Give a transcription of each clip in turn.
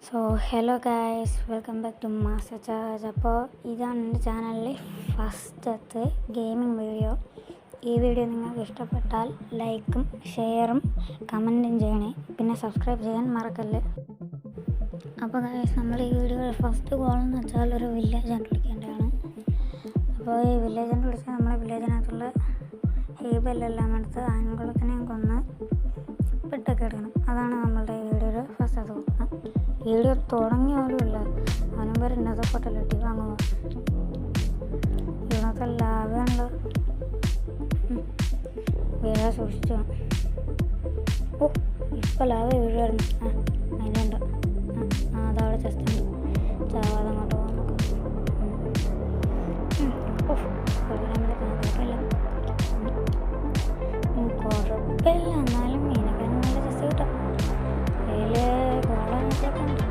So hello guys, welcome back to master charge. അപ്പോൾ ഇതാണ് എൻ്റെ ചാനലിലെ ഫസ്റ്റത്തെ ഗെയിമിംഗ് വീഡിയോ. ഈ വീഡിയോ നിങ്ങൾക്ക് ഇഷ്ടപ്പെട്ടാൽ ലൈക്കും ഷെയറും കമൻറ്റും ചെയ്യണേ, പിന്നെ സബ്സ്ക്രൈബ് ചെയ്യാൻ മറക്കല്ലേ. അപ്പോൾ ഗായ്സ്, നമ്മൾ ഈ വീഡിയോയുടെ ഫസ്റ്റ് ഗോൾ എന്ന് വെച്ചാൽ ഒരു വില്ലേജ് കണ്ടുപിടിക്കേണ്ടതാണ്. അപ്പോൾ ഈ വില്ലേജ് കണ്ടുപിടിച്ചാൽ നമ്മളെ വില്ലേജിനകത്തുള്ള ഹീബെല്ലാം എടുത്ത് ആൺകുളത്തിനെയും കൊന്ന് പെട്ടൊക്കെ എടുക്കണം. അതാണ് നമ്മളുടെ വീഡിയോയുടെ ഫസ്റ്റത്തെ ഗോൾ. വീഡിയോ തുടങ്ങിയ പോലുമില്ല, അവനും പേര് ഇന്നത്തെ ടി വാങ്ങുക. ഇവിടത്തെ ലാഭമുള്ള വീഴാൻ സൂക്ഷിച്ചു. ഓ, ഇപ്പം ലാഭ വീഴുമായിരുന്നു. അതിൻ്റെ ഉണ്ട്. അതവിടെ ചെസ്റ്റ് ഉണ്ട്, ചാവാതെ അങ്ങോട്ട് പോകാൻ നോക്കാം. കുഴപ്പമില്ല, എന്നാലും മീനൊക്കെ നല്ല ചെസ്റ്റ് കിട്ടാം. അതിൽ ഗോളൊക്കെ ഉണ്ട്.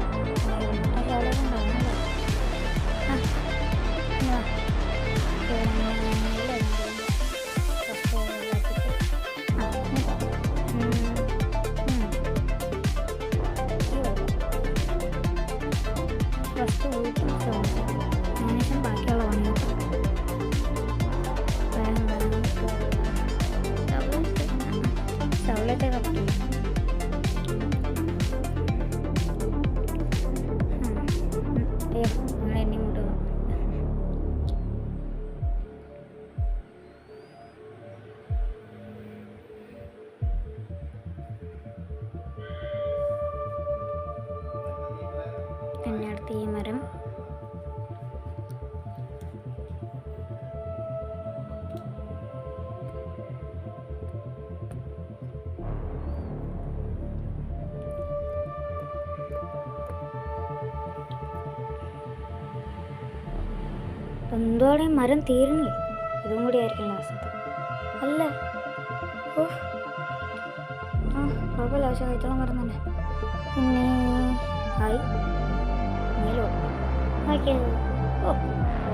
ഫസ്റ്റ് വീട്ടിൽ അതിനുശേഷം ബാക്കിയുള്ള പണികൾ ചവളത്തെ കപ്പി ഇങ്ങോട്ട് പിന്നെ അടുത്ത് ഈ മരം എന്തോടെ മരം തീരുന്നില്ല. ഇതും കൂടി ആയിരിക്കും ലാസ്റ്റത്തെ അല്ല. ഓ കുഴപ്പമില്ല, പക്ഷെ കഴിച്ചോളം മരം തന്നെ. പിന്നെ ഹായ് നീലോ ആക്കിയത്. ഓ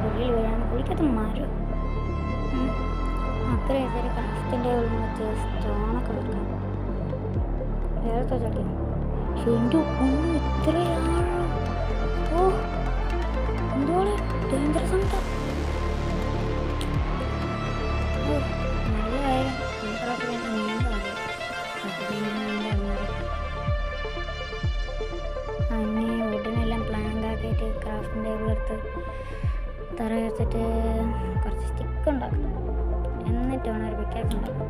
ഉള്ളിൽ വീഴാണ് കുളിക്കത്ത് മരം. അക്കരെ ഏതൊരു ക്രാഫ്റ്റിൻ്റെ വെച്ച് സ്റ്റോണൊക്കെ വെക്കാം. വേറത്തെ ചട്ടി എൻ്റെ ഒന്ന് ഇത്രയാണ്. ഓ എന്തോടെ ഡേഞ്ചറസ് ഉണ്ട്. നല്ല കാര്യം അങ്ങനെ വുഡിനെല്ലാം പ്ലാങ്ക് ആക്കിയിട്ട് ക്രാഫ്റ്റിംഗ് ടേബിൾ എടുത്ത് തറ വെച്ചിട്ട് കുറച്ച് സ്റ്റിക്ക് ഉണ്ടാക്കും. എന്നിട്ട് വേണം ഒരു പിക്കാക്സ് ഉണ്ടാക്കും.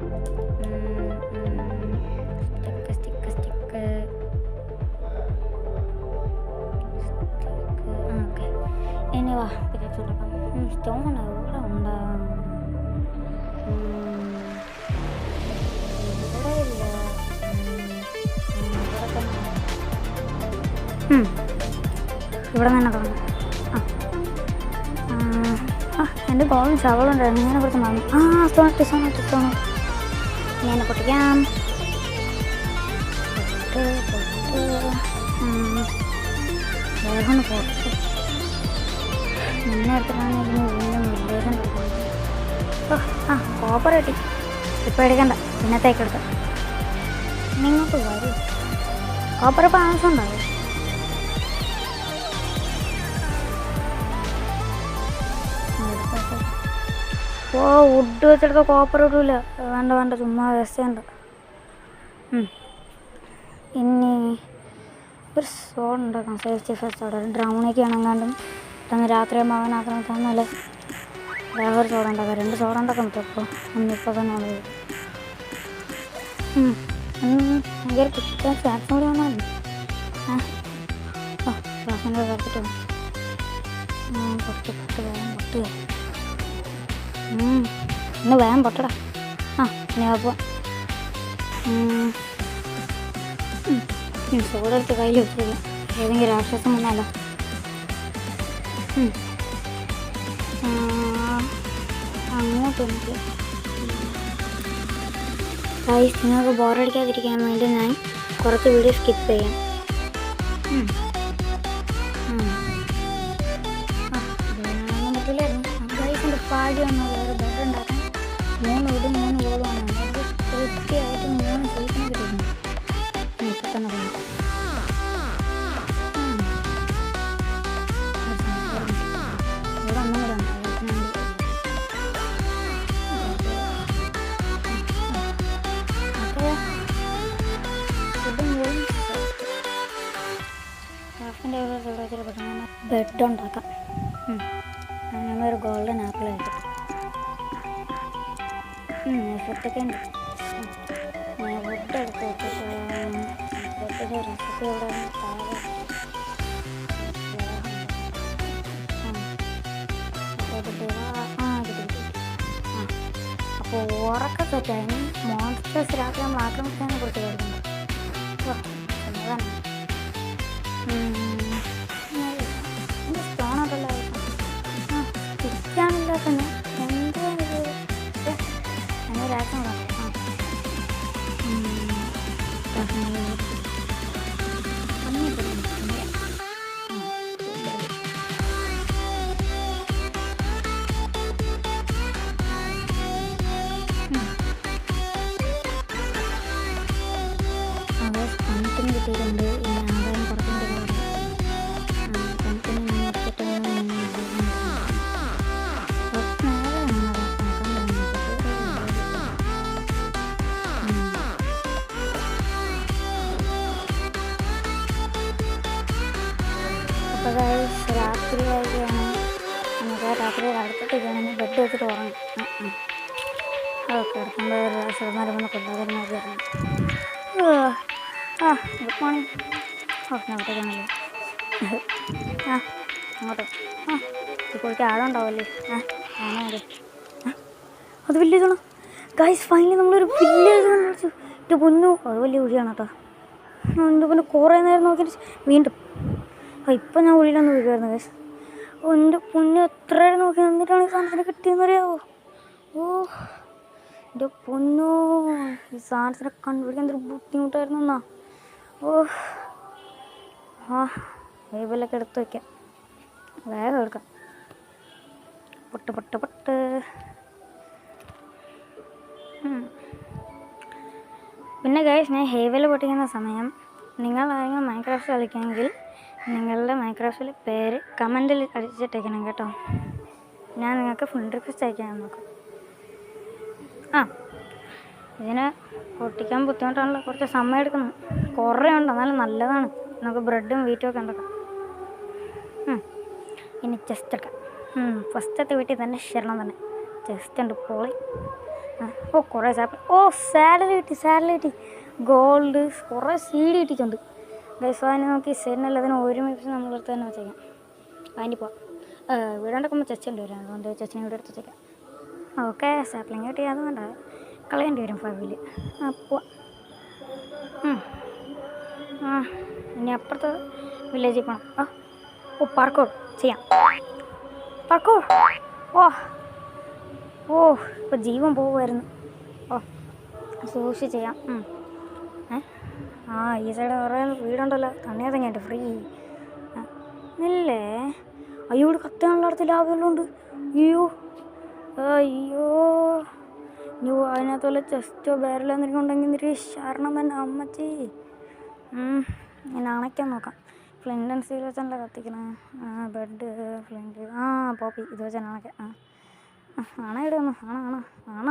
സ്റ്റിക്ക് ഓക്കെ, ഇനി വാ പിക്കാക്സ് ഉണ്ടാക്കാം. സ്റ്റോൺ ഇവിടെ ഉണ്ടാകും. ഇവിടെ ഇല്ല, ഇവിടെ തന്നെ തുടങ്ങും. എൻ്റെ ഗോളും ശവളുണ്ടായിരുന്നു, ഞാനെ കുറച്ച് മറന്നു. സ്റ്റോൺ ഞാനെ പൊട്ടിക്കാം. വേഗം പൊട്ടി മുന്നേ എടുത്തിട്ടാണ് ഇതിന് വീണ്ടും വില്ലേജ്. കോപ്പർ കിട്ടി. ഇപ്പം എടുക്കണ്ട, പിന്നത്തേക്ക് എടുക്കാം. നിങ്ങൾക്ക് വരും കോപ്പർ ഇപ്പം ആവശ്യം ഉണ്ടാവും. ഓ വുഡ് വെച്ചെടുത്ത കോപ്പർ ഇടില്ല. വേണ്ട, ചുമ്മാ വേണ്ട. ഇനി ഒരു സോൺ ഉണ്ടാക്കാം. സേഫ്റ്റി ഫസ്റ്റ് അവിടെ ഡ്രൗണൊക്കെ ആണെങ്കാണ്ടും തന്നെ രാത്രിയാകുമ്പോൾ അവനാക്കണം തന്നല്ലേ. വേറെ ഒരു സോഡ ഉണ്ടാക്കാം. 2 സോഡ ഉണ്ടാക്കാൻ പറ്റും. അപ്പോൾ ഒന്നിപ്പോൾ തന്നെ ഉള്ളത്. ഭയങ്കര കുറ്റം സ്നാക്സും കൂടി വന്നാൽ മതി. ഗ്ലാസിൻ്റെ കത്തിട്ട് പൊട്ട് ഇന്ന് വേഗം പൊട്ടടാ. ഇനി അപ്പോൾ സോഡ എടുത്ത് കയ്യിൽ വെച്ചില്ല. ഏതെങ്കിലും രാക്ഷസം വന്നാലോ. അങ്ങോട്ട് ഗൈസ്, നിങ്ങൾക്ക് ബോറടിക്കാതിരിക്കാൻ വേണ്ടി ഞാൻ കുറച്ച് വീഡിയോ സ്കിപ്പ് ചെയ്യാം. പറ്റില്ലായിരുന്നു ഗൈസിൻ്റെ പാടി വന്നാൽ വേറെ ബെഡ് ഉണ്ടാക്കാൻ 3 വീടും 3 ഗോളുമാണ്. അത് കൃത്യമായിട്ട് 3 സീസൺ കിട്ടിയിരുന്നു. ഇപ്പം തന്നെ എൻ്റെ ഇവിടെ വെച്ചിട്ട് പെട്ടെന്ന് ബെഡ് ഉണ്ടാക്കാം. അങ്ങനെ ഒരു ഗോൾഡൻ ആപ്പിൾ കഴിക്കും. എഫക്റ്റൊക്കെ ഉണ്ട്. ഞാൻ ഫുഡ് എടുത്ത് വെച്ചിട്ട് ഫുഡിൻ്റെ റെസിപ്പി ഇവിടെ താഴെ അപ്പോൾ ഉറക്കം സെറ്റായി. മോൺസ്റ്റേഴ്സ് രാത്രി നമ്മൾ ആക്രമിച്ചതിനെ കുറിച്ച് കേൾക്കുന്നുണ്ട്. അതാണ് സ്റ്റോണുണ്ടല്ലോ. തിരിക്കാണില്ല തന്നെ എന്താണിത്? അങ്ങനൊരാക്കം കിട്ടിയിട്ടുണ്ട്. ഈ ആദായം പുറത്തിൻ്റെ അപ്പോൾ രാത്രി ആയിരിക്കുകയാണ്. നമുക്ക് രാത്രി അടുത്തിട്ടൊക്കെയാണെങ്കിൽ ബെഡ് വെച്ചിട്ട് ഉറങ്ങും. ഓക്കെ കിടക്കുമ്പോൾ ശതമാനം കൊണ്ടാകാൻ നോക്കിയാണ്. Good morning. ഓക്കെ അങ്ങോട്ടേക്കാണല്ലോ. അങ്ങോട്ടോ ഇപ്പോഴേക്ക് ആളുണ്ടാവല്ലേ? ആണോ? അതെ, അത് വലിയതാണ് ഗൈസ്. ഫൈനലി നമ്മളൊരു വില്ലേജ് കണ്ടുപിടിച്ചു. എൻ്റെ പൊന്നു, അത് വലിയ കുഴിയാണ് കേട്ടോ. എൻ്റെ പൊന്നു കുറേ നേരം നോക്കിയിട്ട് വീണ്ടും ഇപ്പം ഞാൻ ഉള്ളിലൊന്ന് വീഴുമായിരുന്നു ഗൈസ്. എൻ്റെ പൊന്നു എത്ര നേരം നോക്കി നിന്നിട്ടാണ് ഈ സാധനത്തിന് കിട്ടിയെന്ന് അറിയാമോ? എൻ്റെ പൊന്നു, ഈ സാധനത്തിനെ കണ്ടുപിടിക്കാൻ എന്തൊരു ബുദ്ധിമുട്ടായിരുന്നു എന്നാ. വേബിലൊക്കെ എടുത്ത് വയ്ക്കാം, വേഗം എടുക്കാം. പൊട്ട് പൊട്ട് പൊട്ട്. പിന്നെ ഗൈസ്, ഞാൻ ഹേവൽ പൊട്ടിക്കുന്ന സമയം നിങ്ങൾ ആരെങ്കിലും മൈൻക്രാഫ്റ്റ് കളിക്കുകയെങ്കിൽ നിങ്ങളുടെ മൈൻക്രാഫ്റ്റിലെ പേര് കമൻറ്റിൽ അടിച്ചിട്ടേക്കണം കേട്ടോ. ഞാൻ നിങ്ങൾക്ക് ഫ്രണ്ട് റിക്വസ്റ്റ് അയക്കാൻ നോക്കാം. ഇതിന് പൊട്ടിക്കാൻ ബുദ്ധിമുട്ടാണല്ലോ, കുറച്ച് സമയം എടുക്കുന്നു. കുറേ ഉണ്ട്, എന്നാലും നല്ലതാണ്. നമുക്ക് ബ്രെഡും വീറ്റും ഒക്കെ ഉണ്ടാക്കാം. ഇനി ചെസ്റ്റ് എടുക്കാം. ഫസ്റ്റത്തെ വീട്ടിൽ തന്നെ ശരണം തന്നെ ചെസ്റ്റ് ഉണ്ട്. പോളി. കുറേ സാലറി കിട്ടി. ഗോൾഡ്, കുറേ സീഡ് കിട്ടിയിട്ടുണ്ട്. ദൈവം നോക്കി സീഡിനല്ലതിന് ഒരുമിച്ച് നമ്മളെടുത്ത് തന്നെ വെച്ചേക്കാം. അതിൻ്റെ പോവാം. വീടുണ്ടാക്കുമ്പോൾ ചെസ്റ്റ് ഉണ്ട് വരും, അതുകൊണ്ട് ചെസ്റ്റിനെ വീട് എടുത്ത് വെച്ചേക്കാം. ഓക്കെ, സാപ്ലിങ് കിട്ടി. അത് വേണ്ട, കളയേണ്ടി വരും ഫാമിലി. പോവാം. ഇനി അപ്പുറത്ത് വില്ലേജിൽ പോകണം. പാർക്കോർ ചെയ്യാം. പാർക്കോർ. ഇപ്പോൾ ജീവൻ പോകുമായിരുന്നു. സൂക്ഷിച്ച് ചെയ്യാം. ഈ സൈഡ് കുറേ വീടുണ്ടല്ലോ, തണ്ണിയായിട്ട് ഫ്രീ ഇല്ലേ? അയ്യോ, ഇവിടെ കത്താനുള്ള അടുത്ത് ലാഭമുള്ളതുകൊണ്ട്. അയ്യോ ഇനി അതിനകത്ത് വല്ല ചെസ്റ്റോ ബാരലോ എന്തെങ്കിലും ഉണ്ടെങ്കിൽ എന്തൊരു ശരണം തന്നെ അമ്മച്ചി. ഞാൻ അണയ്ക്കാൻ നോക്കാം. ഫ്ലിൻ്റ് ആൻഡ് സ്റ്റീൽ വെച്ചാണല്ലോ കത്തിക്കണേ. ബെഡ്, ഫ്ലിൻ്റ്, പോപ്പി ഇത് വെച്ചാൽ അണയ്ക്കാം. അണയിടുന്നു.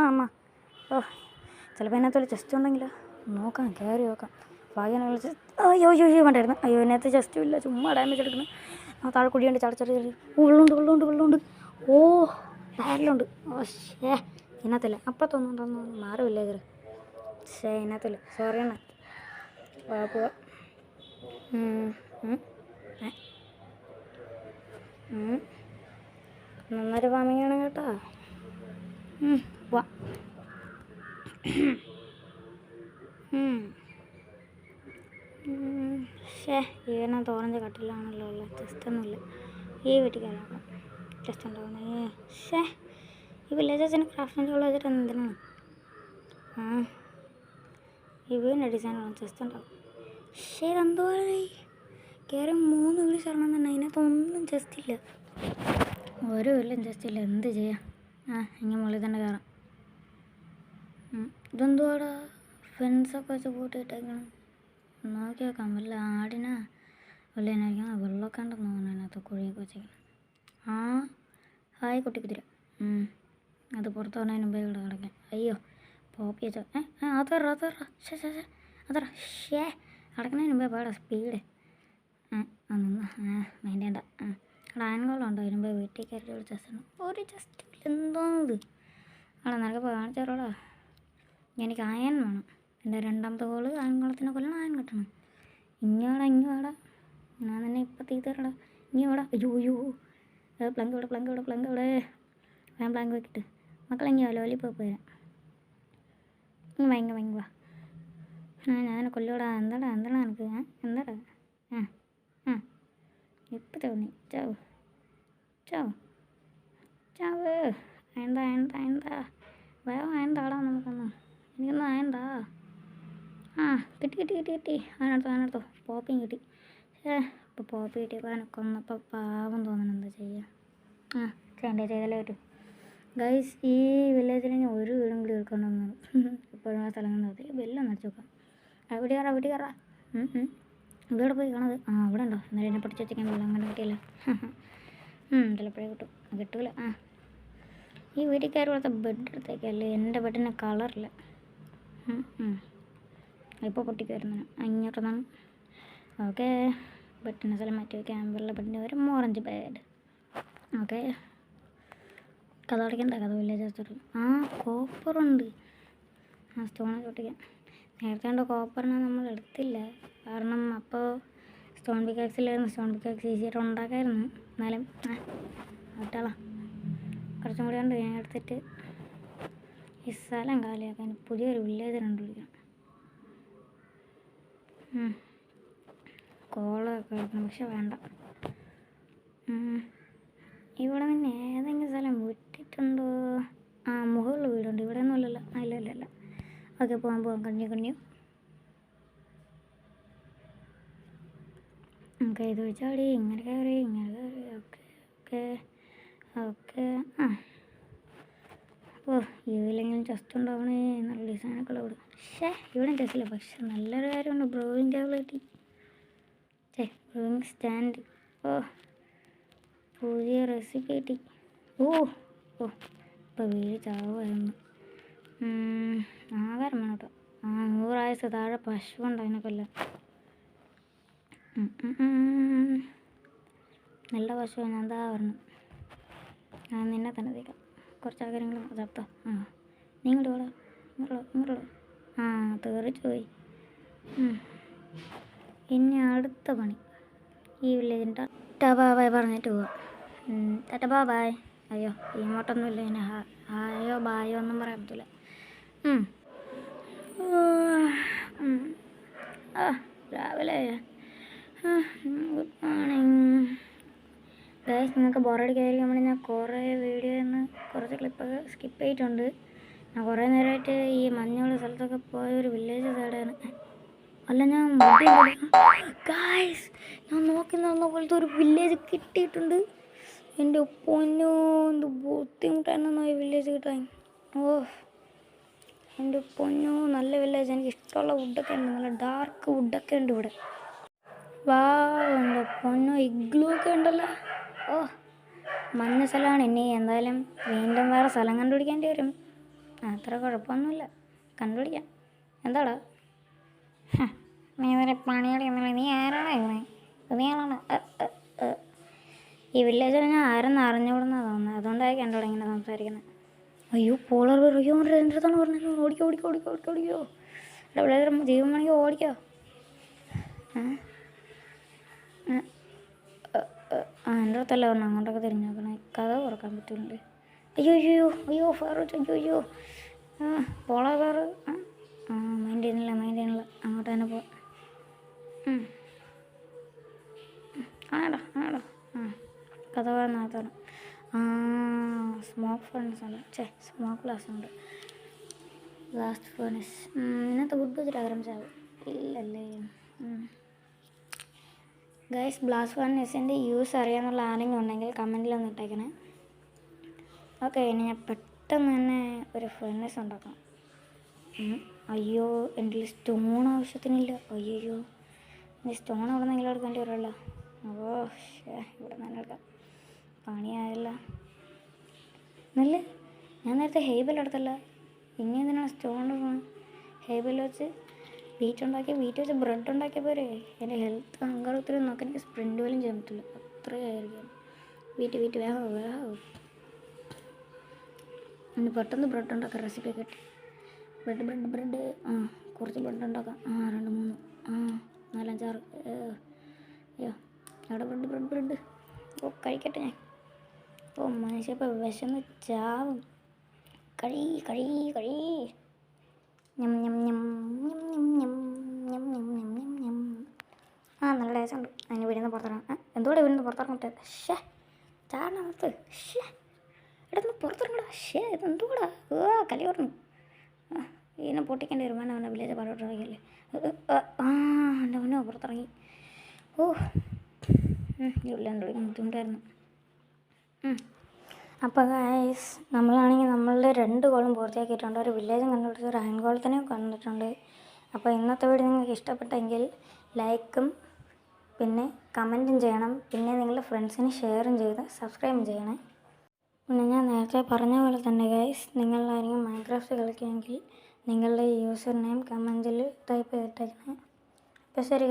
അമ്മ. ചിലപ്പോൾ അതിനകത്ത് വല്ല ചെസ്റ്റ് ഉണ്ടെങ്കിലോ നോക്കാം, കയറി നോക്കാം. ഭാഗ്യം വിളിച്ച് അയ്യോ വേണ്ടായിരുന്നു. ഇതിനകത്ത് ചെസ്റ്റും ഇല്ല, ചുമ്മാ ഡാമേജ് എടുക്കുന്നു. താഴെ കുഴിയുണ്ട്, ചടച്ചടി. വെള്ളമുണ്ട്. ബാരലുണ്ട്. ഇതിനകത്തില്ല. അപ്പത്തൊന്നുണ്ടോന്ന് മാറില്ല ഇതിൽ. ഇതിനകത്തില്ല. സോറി അണ്ണ. പോവാ. നന്നായിട്ട് ഫാമിങ്ങാണ് കേട്ടോ. പോവാ. ഇതിനകത്ത് ഓറഞ്ച് കട്ടിലാണല്ലോ ഉള്ളത്. ചെസ്റ്റൊന്നുമില്ല. ഈ വീട്ടിൽ കയറാം. ചെസ്റ്റ് ഉണ്ടാവുന്നത്. ഈ വില്ലേജസിന് ക്രാഫ്റ്റിൻ്റെ ഉള്ള വെച്ചിട്ട് എന്തിനാണ്? ഈ വീടിൻ്റെ ഡിസൈനാണ്. ചെസ്റ്റ് ഉണ്ടാവും. ഇതെന്തോ കയറി 3 വീട് ചേർണം തന്നെ. അതിനകത്തൊന്നും ചെസ്റ്റ് ഇല്ല. ഒരു വീട്ടിലും ചെസ്റ്റ് ഇല്ല. എന്ത് ചെയ്യാം? ഇങ്ങനെ മുകളിൽ തന്നെ കയറാം. ഇതെന്തുവാടാ ഫെൻസൊക്കെ വെച്ച് കൂട്ടിയിട്ടേക്കണം. നോക്കി നോക്കാം. വല്ല ആടിനാ വല്ലതിനായിരിക്കണം. വെള്ളമൊക്കെ ഉണ്ടെന്ന് തോന്നുന്നു അതിനകത്ത്, കുഴിയൊക്കെ വെച്ചേക്കണം. ഹായ് കുട്ടിക്കുതിര. അത് പുറത്ത് പറഞ്ഞതിന് മുമ്പേ ഇവിടെ കിടക്കാം. അയ്യോ, പോപ്പി വെച്ചോ. അതറ അതറ അടക്കണതിന് മുമ്പേ പാടാ സ്പീഡ്. നിന്ന് കയറി ചെസ്റ്റാണ്. ഒരു ചെസ്റ്റ് എന്തോന്നത് ആണോ നിനക്ക് കാണിച്ചാലോടാ. എനിക്ക് അയൺ വേണം. എൻ്റെ രണ്ടാമത്തെ ഗോള് ആൺകുളത്തിനെ കൊല്ലണം, അയൺ കിട്ടണം. ഇങ്ങോടാ ഞാൻ തന്നെ ഇപ്പം തീത്തരടാ. ഇങ്ങോടാ. അയ്യോ പ്ലങ്ക് ഇവിടെ. ഞാൻ പ്ലങ്ക് വെക്കിട്ട് മക്കളെങ്കിയോ ലോലിപ്പോപ്പ് വരാം. ഭയങ്കര വാ. ഞാൻ കൊല്ലോടാ. എന്താടാ എനിക്ക് എന്താടാ ഇപ്പം തോന്നി ചാവ് എന്താ വേഗം എന്താടാ നമുക്കൊന്ന് എനിക്കൊന്ന് എന്താ കിട്ടി അതിനടുത്തോ പോപ്പിയും കിട്ടി. ഇപ്പോൾ പോപ്പി കിട്ടിയപ്പോൾ അവനെ കൊന്നപ്പോൾ പാവം തോന്നണം. എന്താ ചെയ്യുക? ചെയ്തല്ലേ പറ്റൂ. ഗൈസ് ഈ വില്ലേജിൽ ഞാൻ ഒരു വീടും കൂടി എടുക്കൊണ്ടൊന്ന് ഇപ്പോഴും ആ സ്ഥലം നിർത്തി ബെല്ലൊന്ന് അടിച്ചു നോക്കാം. അവിടെ കയറാ ഇവിടെ പോയി കാണത്. അവിടെ ഉണ്ടോ? എന്നാലും എന്നെ പഠിച്ച് വെച്ചേക്കാൻ പറ്റില്ല. അങ്ങനെ കിട്ടിയല്ലോ. ചിലപ്പോഴേ കിട്ടൂല. ഈ വീട്ടിൽ കയറി കൊടുത്ത ബെഡ് എടുത്തേക്കല്ലേ. എൻ്റെ ബെഡിന് കളറില്ല. ഇപ്പോൾ പൊട്ടിക്ക് വരുന്നതിന് അങ്ങോട്ടൊന്നാണ്. ഓക്കെ ബെഡിൻ്റെ സ്ഥലം മാറ്റി വയ്ക്കാം. വെള്ള ബെഡിൻ്റെ ഒരു ഓറഞ്ച് ബെഡ്. ഓക്കെ കഥ അടയ്ക്കണ്ട. കഥ വില്ലേജ് കോപ്പറുണ്ട്. സ്റ്റോൺ പൊട്ടിക്കാം. നേരത്തെ കൊണ്ട് കോപ്പറിനെ നമ്മൾ എടുത്തില്ല. കാരണം അപ്പോൾ സ്റ്റോൺ പിക്കാക്സിലായിരുന്നു. സ്റ്റോൺ പിക്കാക്സ് ഈസിയായിട്ട് ഉണ്ടാക്കാമായിരുന്നു. എന്നാലും വിട്ടാളാം. കുറച്ചും കൂടി ഉണ്ട്. ഞാൻ എടുത്തിട്ട് ഈ സ്ഥലം കാലിയാക്കാൻ പുതിയൊരു വില്ലേജ് കണ്ടുപിടിക്കണം. കോളൊക്കെ എടുക്കണം. പക്ഷെ വേണ്ട. ഇവിടെ നിന്ന് ഏതെങ്കിലും സ്ഥലം വിട്ടിട്ടുണ്ടോ? മുകളിൽ വീടുണ്ട്. ഇവിടെ ഒന്നും ഇല്ലല്ലോ. ഇല്ല. ഓക്കെ പോകാൻ കഞ്ഞു. ഓക്കെ ഇത് വെച്ചാടി ഇങ്ങനെ കയറി. ഓക്കെ ഇതിലെങ്കിലും ചെസ്റ്റ് ഉണ്ടാവണേ. നല്ല ഡിസൈനൊക്കെ ഉള്ള വീട്. ഇവിടെ ചെസ്റ്റില്ല. പക്ഷെ നല്ലൊരു കാര്യമുണ്ട്. ബ്രൂവിങ് ടേബിൾ കിട്ടി. Brewing stand. പുതിയ റെസിപ്പി കിട്ടി. ഇപ്പോൾ വീട് ചാവായിരുന്നു. ആകാരം വേണം കേട്ടോ. 100 ആയുസ് താഴെ പശു ഉണ്ട്. അതിനൊക്കെല്ല നല്ല പശുവാണ്. ഞാൻ എന്താ പറഞ്ഞു. നിന്നെ തന്നെ തേക്കാം. കുറച്ച് ആഗ്രഹങ്ങളും ചത്തോ. നിങ്ങളോടോ തീർച്ചു പോയി. ഇനി അടുത്ത പണി ഈ വില്ലേജിൻ്റെ ബായ് പറഞ്ഞിട്ട് പോവാം. ബായ്. അയ്യോ ഇങ്ങോട്ടൊന്നുമില്ല. ഇനി ഹായോ ബായോ ഒന്നും പറയാൻ പറ്റില്ല. രാവിലെ ഗുഡ് മോർണിംഗ് ഗൈസ്. നിങ്ങൾക്ക് ബോറടിക്കാതിരിക്കാൻ വേണ്ടി ഞാൻ കുറേ വീഡിയോന്ന് കുറച്ച് ക്ലിപ്പൊക്കെ സ്കിപ്പ് ചെയ്തിട്ടുണ്ട്. ഞാൻ കുറേ നേരമായിട്ട് ഈ മഞ്ഞുള്ള സ്ഥലത്തൊക്കെ പോയ ഒരു വില്ലേജ് സൈഡാണ്. അല്ല ഞാൻ ഗൈസ് ഞാൻ നോക്കി നടന്ന പോലത്തെ ഒരു വില്ലേജ് കിട്ടിയിട്ടുണ്ട്. എൻ്റെ പൊന്നോ എന്ത് ബുദ്ധിമുട്ടായിരുന്നു ഈ വില്ലേജ് കിട്ടാൻ. എൻ്റെ പൊന്നോ നല്ല വില്ലേജ്. എനിക്ക് ഇഷ്ടമുള്ള വുഡൊക്കെ ഉണ്ട്. നല്ല ഡാർക്ക് വുഡൊക്കെ ഉണ്ട് ഇവിടെ. എൻ്റെ പൊന്നോ ഇഗ്ലൂ ഒക്കെ ഉണ്ടല്ലോ. മഞ്ഞ സ്ഥലമാണ്. ഇനി എന്തായാലും വീണ്ടും വേറെ സ്ഥലം കണ്ടുപിടിക്കേണ്ടി വരും. അത്ര കുഴപ്പമൊന്നുമില്ല. കണ്ടുപിടിക്കാം. എന്താടാ നീ ഇതിനെ പണിയടിക്കുന്നില്ല. നീ ആരാണോ നീയാളാണ്. ഈ വില്ലേജിൽ ഞാൻ ആരെന്ന് അറിഞ്ഞുകൂടുന്നാണ് തോന്നുന്നത്. അതുകൊണ്ടായിരിക്കും എൻ്റെ ഇങ്ങനെ സംസാരിക്കുന്നത്. അയ്യോ പോളർ ബെയർ. അയ്യോ എൻ്റെ അടുത്താണ് പറഞ്ഞത്. ഓടിക്കോ. ഇവിടെ ജീവൻ വേണമെങ്കിൽ ഓടിക്കോ. എൻ്റെ അടുത്തല്ല പറഞ്ഞു. അങ്ങോട്ടൊക്കെ തിരിഞ്ഞു നോക്കണേ. കഥ തുറക്കാൻ പറ്റുന്നുണ്ട്. അയ്യോ ഫാറൂച്ച്. അയ്യോ പോളർ ബെയർ. മൈൻഡ് ചെയ്യുന്നില്ല. അങ്ങോട്ട് തന്നെ പോവാം. ആടാ കഥ പറഞ്ഞാൽ സ്മോക്ക് ഫർണസ് ഉണ്ട്. സ്മോക്ക് ഗ്ലാസ് ഉണ്ട്. Last furnace. ഇന്നത്തെ വുഡ് വെച്ചിട്ട് ആഗ്രഹിച്ചാവും. ഇല്ലല്ലേ ഗൈസ്. ബ്ലാസ്റ്റ് ഫർണസിൻ്റെ യൂസ് അറിയാമെന്നുള്ള ആരെങ്കിലും ഉണ്ടെങ്കിൽ കമൻറ്റിലൊന്ന് ഇട്ടേക്കണേ. ഓക്കെ ഇനി ഞാൻ പെട്ടെന്ന് തന്നെ ഒരു ഫർണസ് ഉണ്ടാക്കണം. അയ്യോ എൻ്റെ സ്റ്റോൺ ആവശ്യത്തിനില്ല. അയ്യോ ഇനി സ്റ്റോൺ അവിടെ നിന്നെങ്കിലും എടുക്കേണ്ടി വരുമല്ലോ. ഇവിടെ തന്നെ എടുക്കാം. പണിയായല്ല. നല്ല ഞാൻ നേരത്തെ ഹെയ്ബൽ എടുത്തല്ല. ഇനി എന്തിനാണ് സ്റ്റോൺ ഹെയ്ബൽ വെച്ച് വീറ്റ് വെച്ച് ബ്രെഡ് ഉണ്ടാക്കിയ പോരെ. എൻ്റെ ഹെൽത്ത് ഹങ്കർ ഒത്തിരി നോക്കാൻ എനിക്ക് സ്പ്രിൻ്റ് പോലും ചെയ്യാൻ പറ്റില്ല. അത്രയായിരിക്കും. വീറ്റ് വേഗം ഇനി പെട്ടെന്ന് ബ്രെഡ് ഉണ്ടാക്കാം. റെസിപ്പി കിട്ടി. ബ്രെഡ് കുറച്ച് ബ്രെഡ് ഉണ്ടാക്കാം. 2 3 4 5 6 അയ്യോ അവിടെ ബ്രെഡ് കഴിക്കട്ടെ ഞാൻ. മനുഷ്യ ഇപ്പോൾ വിശന്ന് ചാവും. കഴി ഞം ഞം ഞം ഞം ഞം ഞം ഞം ഞം ഞം ഞം. നല്ല ടേസ്റ്റ് ഉണ്ട്. അതിന് വീടിന്ന് പുറത്തിറങ്ങാം. എന്തുകൂടെ വീടിന്ന് പുറത്തിറങ്ങട്ടെ. ചാടണത്ത് ഇടന്ന് പുറത്തിറങ്ങടാ. ഇതെന്തുകൂടാ കലി പറഞ്ഞു. ഇതിനെ പൊട്ടിക്കേണ്ടി വരും. അവനെ വില്ലേജ് പാടോട്ട് ഇറങ്ങിയല്ലേ. എൻ്റെ മുന്നോ പുറത്തിറങ്ങി. ഇല്ലാണ്ട് ബുദ്ധിമുട്ടായിരുന്നു. അപ്പോൾ ഗൈസ് നമ്മളാണെങ്കിൽ നമ്മളുടെ 2 ഗോളും പൂർത്തിയാക്കിയിട്ടുണ്ട്. ഒരു വില്ലേജും കണ്ടുപിടിച്ച് ഒരു അയൺ ഗോളത്തിനെയും കണ്ടിട്ടുണ്ട്. അപ്പോൾ ഇന്നത്തെ വീഡിയോ നിങ്ങൾക്ക് ഇഷ്ടപ്പെട്ടെങ്കിൽ ലൈക്കും പിന്നെ കമൻറ്റും ചെയ്യണം. പിന്നെ നിങ്ങളുടെ ഫ്രണ്ട്സിന് ഷെയറും ചെയ്ത് സബ്സ്ക്രൈബും ചെയ്യണേ. പിന്നെ ഞാൻ നേരത്തെ പറഞ്ഞ പോലെ തന്നെ ഗൈസ്, നിങ്ങളാരെങ്കിലും മൈൻക്രാഫ്റ്റ് കളിക്കുകയെങ്കിൽ നിങ്ങളുടെ യൂസർ നെയിം കമൻറ്റിൽ ടൈപ്പ് ചെയ്തിട്ടേക്കണേ. അപ്പോൾ ശരി.